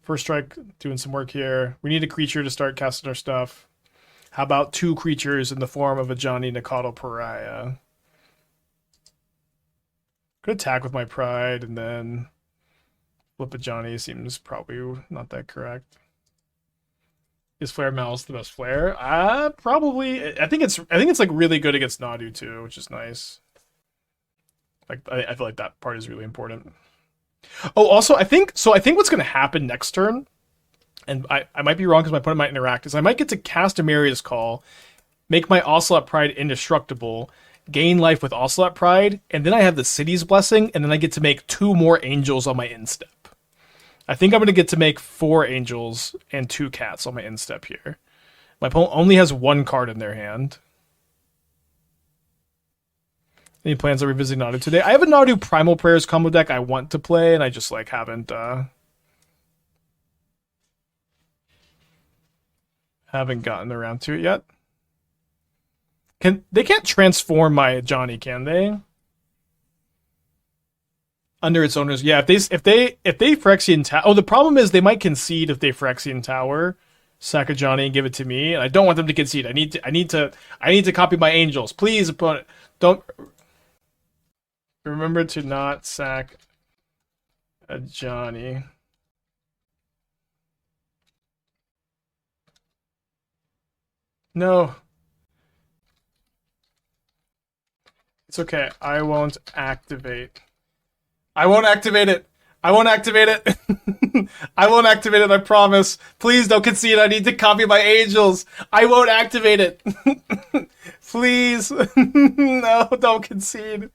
First strike doing some work here. We need a creature to start casting our stuff. How about 2 creatures in the form of a Johnny Nakado Pariah? Could attack with my pride and then flip a Johnny. Seems probably not that correct. Is Flare Mouse the best flare? Probably. I think it's like really good against Nadu too, which is nice. Like I feel like that part is really important. Oh, also I think what's gonna happen next turn, and I might be wrong because my opponent might interact, is I might get to cast Emeria's Call, make my Ocelot Pride indestructible, gain life with Ocelot Pride, and then I have the City's Blessing, and then I get to make 2 more Angels on my instep. I think I'm going to get to make 4 Angels and 2 Cats on my instep here. My opponent only has 1 card in their hand. Any plans on revisiting Nadu today? I have a Nadu Primal Prayers combo deck I want to play, and I just like haven't gotten around to it yet. They can't transform my Johnny, can they? Under its owners, yeah. If they Phyrexian Tower, oh, the problem is they might concede if they Phyrexian Tower, sack a Johnny and give it to me. And I don't want them to concede. I need to copy my Angels, please, opponent. Don't remember to not sack a Johnny. No. It's okay. I won't activate. I won't activate it. I won't activate it. I won't activate it, I promise. Please don't concede. I need to copy my Angels. I won't activate it. Please. No, don't concede.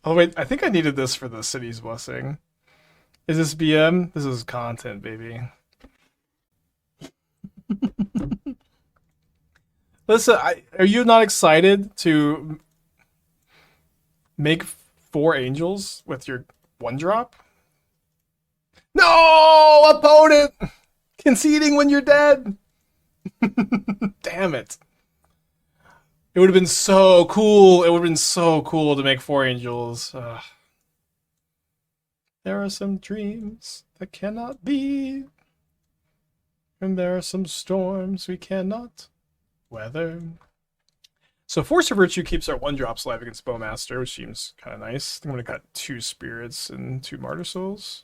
Oh, wait. I think I needed this for the City's Blessing. Is this BM? This is content, baby. Listen, are you not excited to make 4 Angels with your 1-drop? No, opponent! Conceding when you're dead! Damn it. It would have been so cool. It would have been so cool to make 4 Angels. There are some dreams that cannot be, and there are some storms we cannot weather. So Force of Virtue keeps our 1-drops alive against Bowmaster, which seems kind of nice. I think I'm going to cut 2 Spirits and 2 Martyr Souls.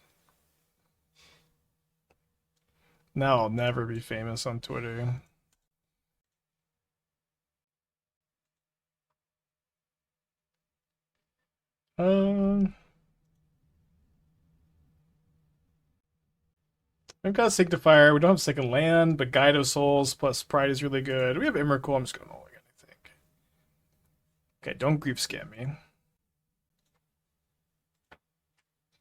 Now I'll never be famous on Twitter. We've got Sanctifier. We don't have second land, but Guide of Souls plus Pride is really good. We have Emrakul. I'm just going all again, I think. Okay, don't grief scam me.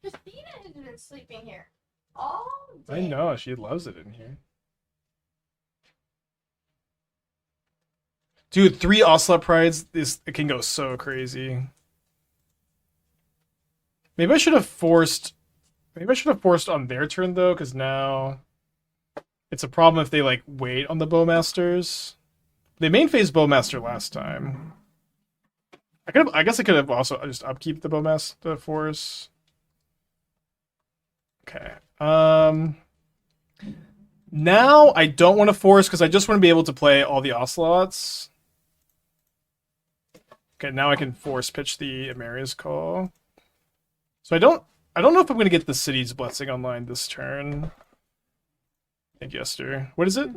Christina has been sleeping here all day. I know, she loves it in here. Dude, 3 Ocelot Prides, it can go so crazy. Maybe I should have forced on their turn though, because now it's a problem if they like wait on the Bowmasters. They main phased Bowmaster last time. I guess I could have also just upkeep the Bowmaster force. Okay. Now I don't want to force because I just want to be able to play all the Ocelots. Okay, now I can force pitch the Emeria's Call. So I don't know if I'm gonna get the City's Blessing online this turn. Thank you, Esther. What is it?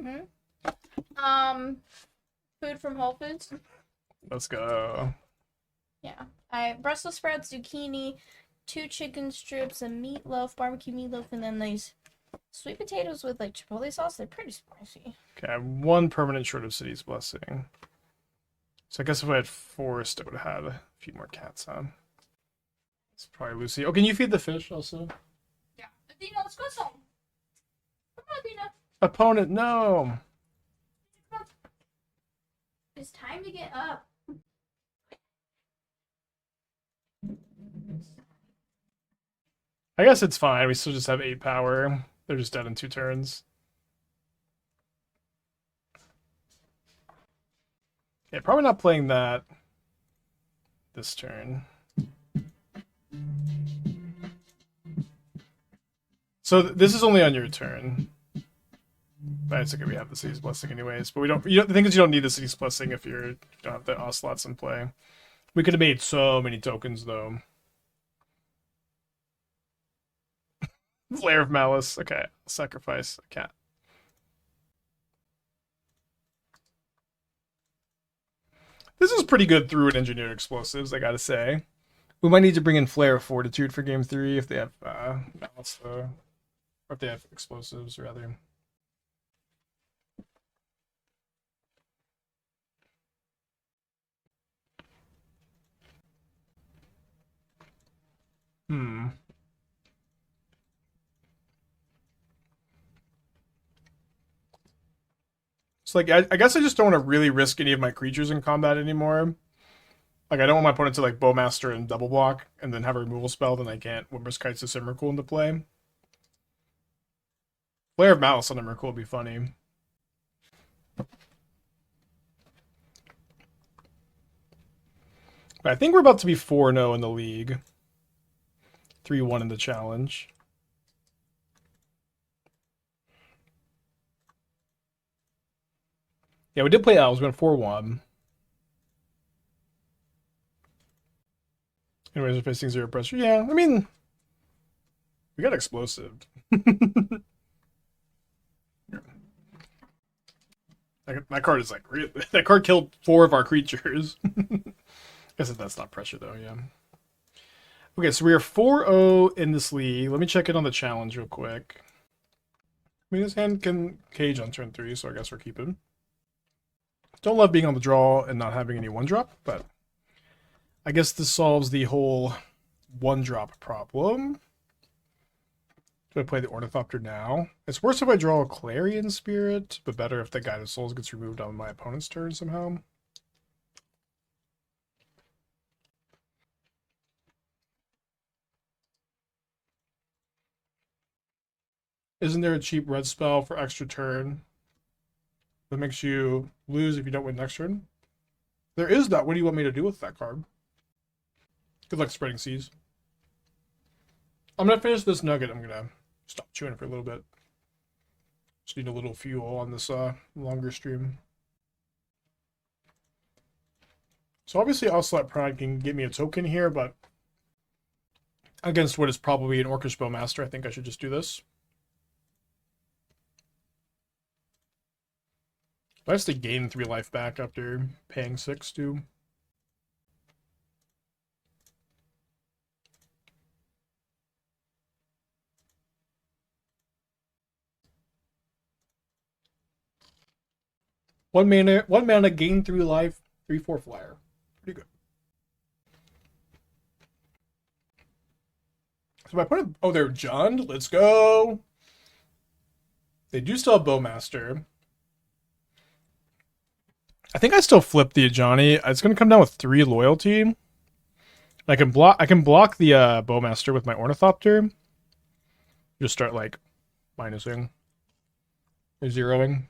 Food from Whole Foods. Let's go. Yeah. I Brussels sprouts, zucchini, 2 chicken strips, a meatloaf, barbecue meatloaf, and then these sweet potatoes with like chipotle sauce. They're pretty spicy. Okay, I have 1 permanent short of City's Blessing. So I guess if I had forced, I would have had a few more cats on. It's probably Lucy. Oh, can you feed the fish also? Yeah. Athena, let's go some. Come on, Athena. Opponent, no. Come on. It's time to get up. I guess it's fine. We still just have 8 power. They're just dead in 2 turns. Yeah, probably not playing that this turn. So this is only on your turn. But it's okay, we have the City's Blessing anyways. But we don't, the thing is, you don't need the City's Blessing if you don't have the Ocelots in play. We could have made so many tokens, though. Flare of Malice. Okay, sacrifice a cat. This is pretty good through an Engineered Explosives, I gotta say. We might need to bring in Flare of Fortitude for game 3 if they have Malice, or if they have Explosives, rather. It's like, I guess I just don't want to really risk any of my creatures in combat anymore. Like, I don't want my opponent to, like, Bowmaster and double block, and then have a removal spell, then I can't Windbrisk Heights this Emrakul into play. Flare of Malice on Emrakul would be funny. But I think we're about to be 4-0 in the league. 3-1 in the challenge. Yeah, we did play Owls. We went 4-1. Anyways, we're facing 0 pressure. Yeah, I mean, we got Explosive. That card is like, that card killed 4 of our creatures. Guess that's not pressure though, yeah. Okay, so we are 4-0 in this league. Let me check in on the challenge real quick. I mean, this hand can cage on turn 3, so I guess we're keeping. Don't love being on the draw and not having any 1-drop, but I guess this solves the whole 1-drop problem. Do I play the Ornithopter now? It's worse if I draw a Clarion Spirit, but better if the Guide of Souls gets removed on my opponent's turn somehow. Isn't there a cheap red spell for extra turn that makes you lose if you don't win next turn? There is that. What do you want me to do with that card? Good luck spreading seas. I'm going to finish this nugget. I'm going to stop chewing for a little bit. Just need a little fuel on this longer stream. So obviously Ocelot Pride can get me a token here, but against what is probably an Orcish Bowmaster, I think I should just do this. I have to gain 3 life back after paying 6 too. One mana, gain 3 life, 3/4 flyer. Pretty good. So my opponent, oh, they're Jund. Let's go. They do still have Bowmaster. I think I still flip the Ajani. It's going to come down with 3 loyalty. I can block the Bowmaster with my Ornithopter. Just start like minusing or zeroing.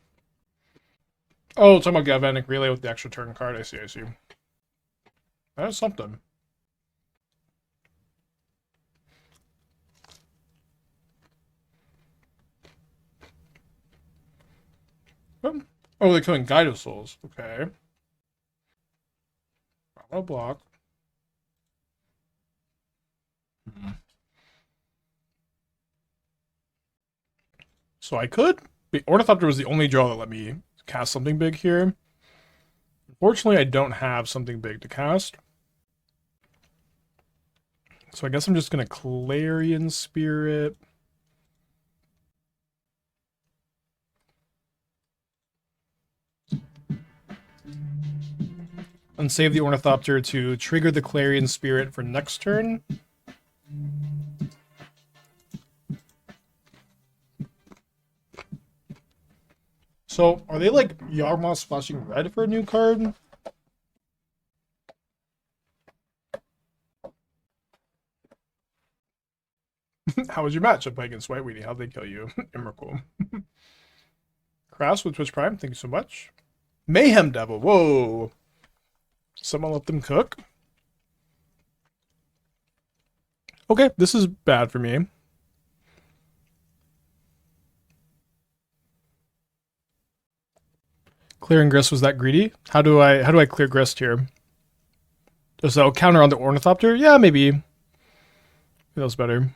Oh, talking about Galvanic Relay with the extra turn card. I see. That is something. Oh, they're killing Guide of Souls. Okay. I'm gonna block. So I could. Ornithopter was the only draw that let me cast something big here. Unfortunately, I don't have something big to cast. So I guess I'm just gonna Clarion Spirit. And save the Ornithopter to trigger the Clarion Spirit for next turn. So, are they like Yarmouth splashing red for a new card? How was your matchup against White Weenie? How'd they kill you? Emrakul. Crass with Twitch Prime, thank you so much. Mayhem Devil, whoa. Someone let them cook. Okay, this is bad for me. Clearing Grist was that greedy? How do I clear Grist here? So counter on the Ornithopter? Yeah, maybe. Feels better.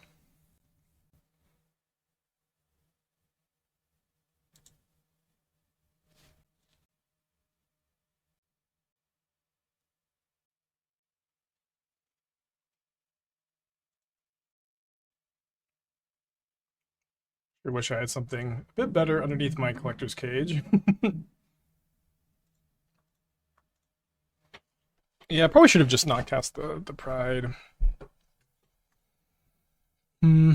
I wish I had something a bit better underneath my collector's cage. Yeah, I probably should have just not cast the Pride. Now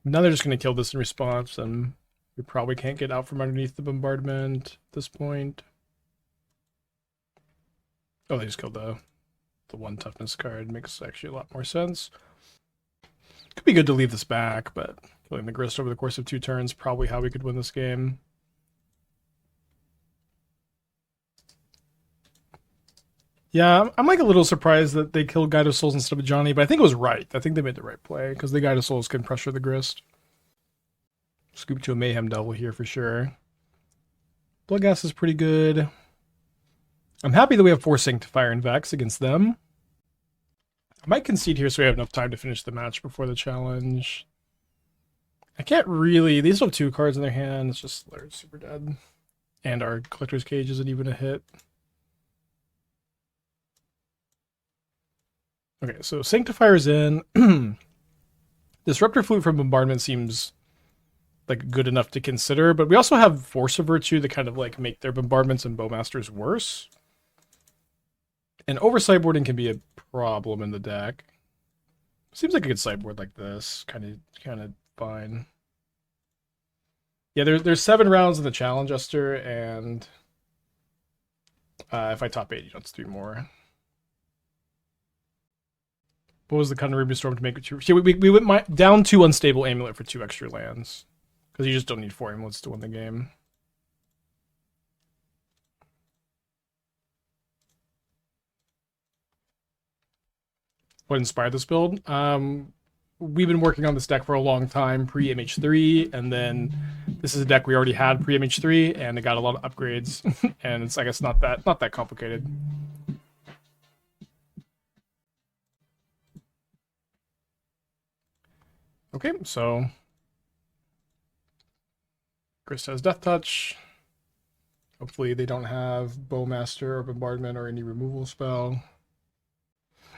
they're just going to kill this in response, and we probably can't get out from underneath the bombardment at this point. Oh, they just killed the one toughness card. Makes actually a lot more sense. Could be good to leave this back, but killing the Grist over the course of 2 turns probably how we could win this game. Yeah, I'm like a little surprised that they killed Guide of Souls instead of Johnny, but I think it was right. I think they made the right play, because the Guide of Souls can pressure the Grist. Scoop to a Mayhem Devil here for sure. Bloodghast is pretty good. I'm happy that we have 4 Sanctifier and Vex against them. I might concede here so we have enough time to finish the match before the challenge. I can't really... These have 2 cards in their hand. It's just they're super dead. And our Collector's Cage isn't even a hit. Okay, so Sanctifier's in. Disruptor Flute from Bombardment seems like good enough to consider, but we also have Force of Virtue to kind of like make their bombardments and bowmasters worse. And over sideboarding can be a problem in the deck. Seems like a good sideboard like this, kind of fine. Yeah, there's 7 rounds in the challenge, Esther, and if I top 8, it's 3 more. What was the kind of Ruby Storm to make it 2? See, we went down 2 Unstable Amulet for 2 extra lands. Because you just don't need 4 amulets to win the game. What inspired this build? We've been working on this deck for a long time, pre-MH3, and then this is a deck we already had pre-MH3, and it got a lot of upgrades, and it's, I guess, not that complicated. Okay, so Grist has Death Touch. Hopefully they don't have Bowmaster or Bombardment or any removal spell.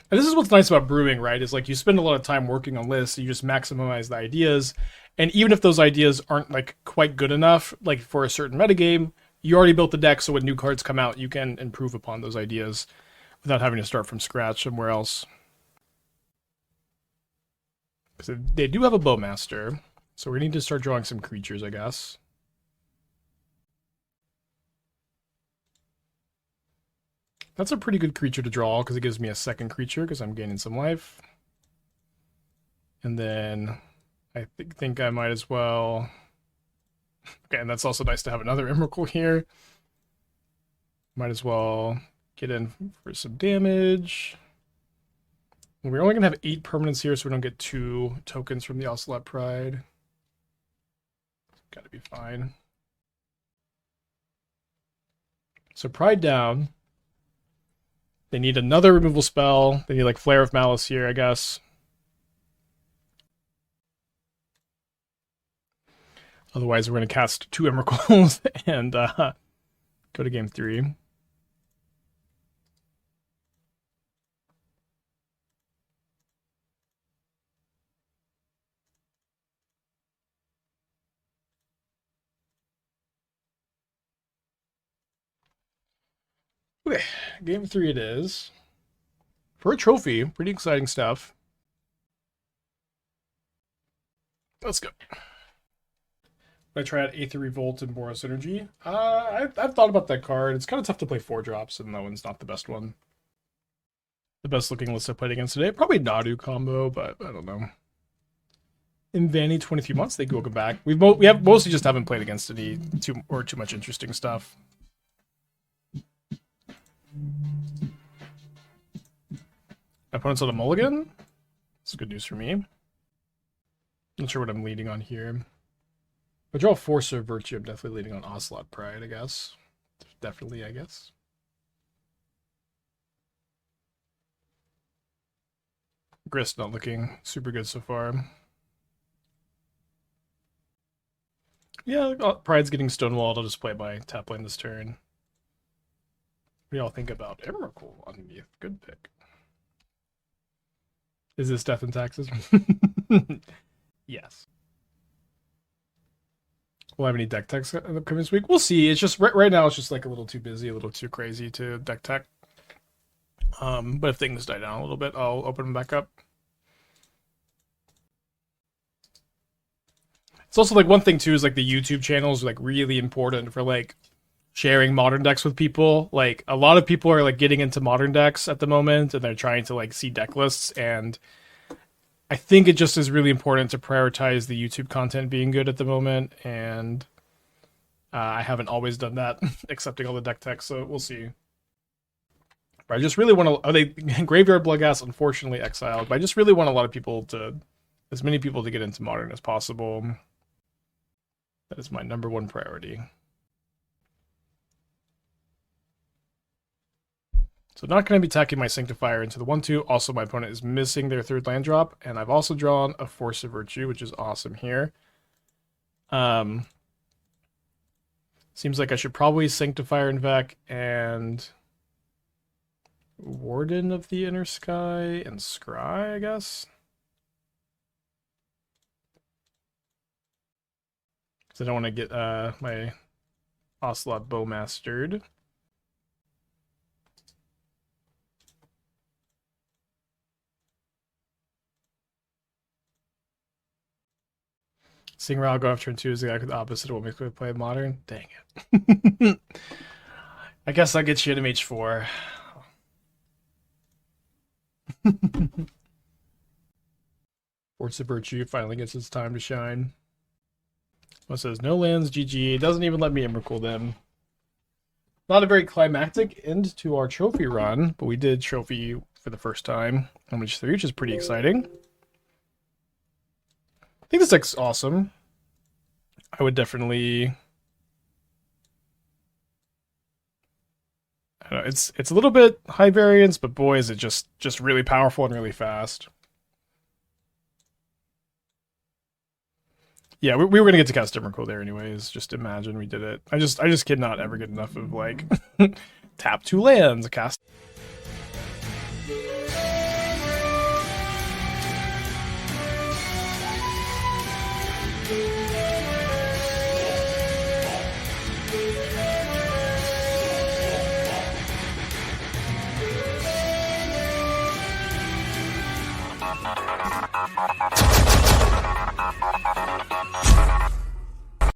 And this is what's nice about brewing, right? Is like you spend a lot of time working on lists, so you just maximize the ideas. And even if those ideas aren't like quite good enough, like for a certain metagame, you already built the deck, so when new cards come out, you can improve upon those ideas without having to start from scratch somewhere else. Because they do have a Bowmaster, so we need to start drawing some creatures, I guess. That's a pretty good creature to draw, because it gives me a second creature, because I'm gaining some life. And then I think I might as well... Okay, and that's also nice to have another Emrakul here. Might as well get in for some damage. We're only going to have 8 permanents here, so we don't get 2 tokens from the Ocelot Pride. Gotta be fine. So Pride down. They need another removal spell. They need like Flare of Malice here, I guess. Otherwise, we're going to cast 2 Emrakuls and go to game 3. Okay, game 3 it is. For a trophy, pretty exciting stuff. Let's go. I try out Aether Revolt and Boros Energy. I've thought about that card. It's kind of tough to play 4-drops, and that one's not the best one. The best looking list I played against today. Probably Nadu combo, but I don't know. In Vanny, 23 months, they go back. We have mostly just haven't played against any too much interesting stuff. My opponent's on a mulligan? That's good news for me. Not sure what I'm leading on here. If I draw Force of Virtue, I'm definitely leading on Ocelot Pride, I guess. Definitely, I guess. Grist not looking super good so far. Yeah, Pride's getting stonewalled. I'll just play my tap lane this turn. What do y'all think about Emrakul underneath? Good pick. Is this Death and Taxes? Yes. We'll have any deck techs coming this week? We'll see. It's just right now it's just like a little too busy, a little too crazy to deck tech. But if things die down a little bit, I'll open them back up. It's also like one thing too is like the YouTube channels are like really important for like sharing modern decks with people. Like a lot of people are like getting into modern decks at the moment and they're trying to like see deck lists, and I think it just is really important to prioritize the YouTube content being good at the moment, and I haven't always done that, accepting all the deck techs, so we'll see. But I just really want to... Graveyard Bloodghast, unfortunately, exiled, but I just really want a lot of people to... As many people to get into Modern as possible. That is my #1 priority. So not going to be attacking my Sanctifier into the 1/2. Also, my opponent is missing their 3rd land drop, and I've also drawn a Force of Virtue, which is awesome here. Seems like I should probably Sanctifier en-Vec and Warden of the Inner Sky and Scry, I guess. Because I don't want to get my Ocelot Bowmastered. Sing Ra go after turn 2 is the opposite of what makes me play Modern. Dang it. I guess I'll get you an MH4. Force of Virtue finally gets its time to shine. One says no lands, GG. It doesn't even let me Emrakul them. Not a very climactic end to our trophy run, but we did trophy for the first time on MH3, which is pretty exciting. I think this deck's awesome. I would definitely... I don't know, it's a little bit high variance, but boy, is it just really powerful and really fast. Yeah, we were gonna get to cast Emrakul there anyways. Just imagine we did it. I just cannot ever get enough of like tap 2 lands, cast.